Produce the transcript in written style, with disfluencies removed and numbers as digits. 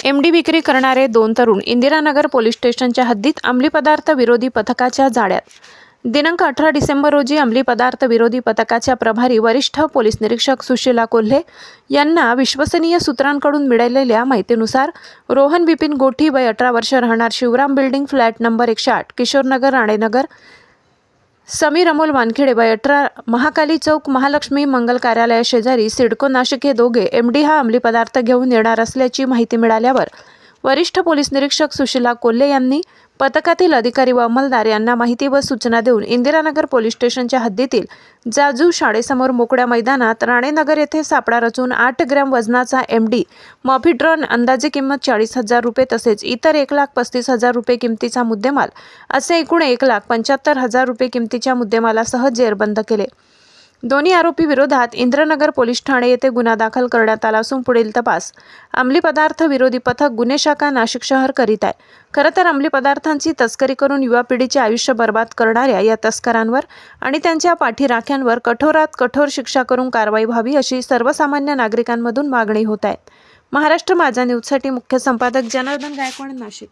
MD विक्री करणारे 2 तरुण इंदिरानगर पोलीस स्टेशनच्या हद्दीत अंमली पदार्थ विरोधी पथकाच्या जाळ्यात। दिनांक 18 डिसेंबर रोजी अंमली पदार्थ विरोधी पथकाच्या प्रभारी वरिष्ठ पोलीस निरीक्षक सुशीला कोल्हे यांना विश्वसनीय सूत्रांकडून मिळालेल्या माहितीनुसार रोहन बिपिन गोठी वय 18 वर्ष, राहणार Shivram building, flat number 108, Kishornagar, Ranenagar, Sameer Amol Wankhede वय 18, महाकाली चौक, महालक्ष्मी मंगल कार्यालया शेजारी, सिडको, नाशिक हे दोघे एमडी हा अंमली पदार्थ घेऊन येणार असल्याची माहिती मिळाल्यावर वरिष्ठ पोलीस निरीक्षक सुशीला कोल्हे यांनी पथकातील अधिकारी व अंमलदार यांना माहिती व सूचना देऊन इंदिरानगर पोलीस स्टेशनच्या हद्दीतील जाजू शाळेसमोर मोकळ्या मैदानात राणेनगर येथे सापळा रचून 8 ग्रॅम वजनाचा एमडी, मॉफिड्रॉन अंदाजे किंमत 40,000 रुपये तसेच इतर 1,35,000 रुपये किमतीचा मुद्देमाल असे एकूण 1,75,000 रुपये किमतीच्या मुद्देमालासह जेरबंद केले। दोन्ही आरोपी विरोधात इंदिरानगर पोलीस ठाणे येथे गुन्हा दाखल करण्यात आला असून पुढील तपास अंमली पदार्थ विरोधी पथक गुन्हे शाखा नाशिक शहर करीत आहे। खरं तर अंमली पदार्थांची तस्करी करून युवा पिढीचे आयुष्य बर्बाद करणाऱ्या या तस्करांवर आणि त्यांच्या पाठीराख्यांवर कठोरात कठोर शिक्षा करून कारवाई व्हावी अशी सर्वसामान्य नागरिकांमधून मागणी होत आहे। महाराष्ट्र माझा न्यूजसाठी मुख्य संपादक जनार्दन गायकवाड, नाशिक।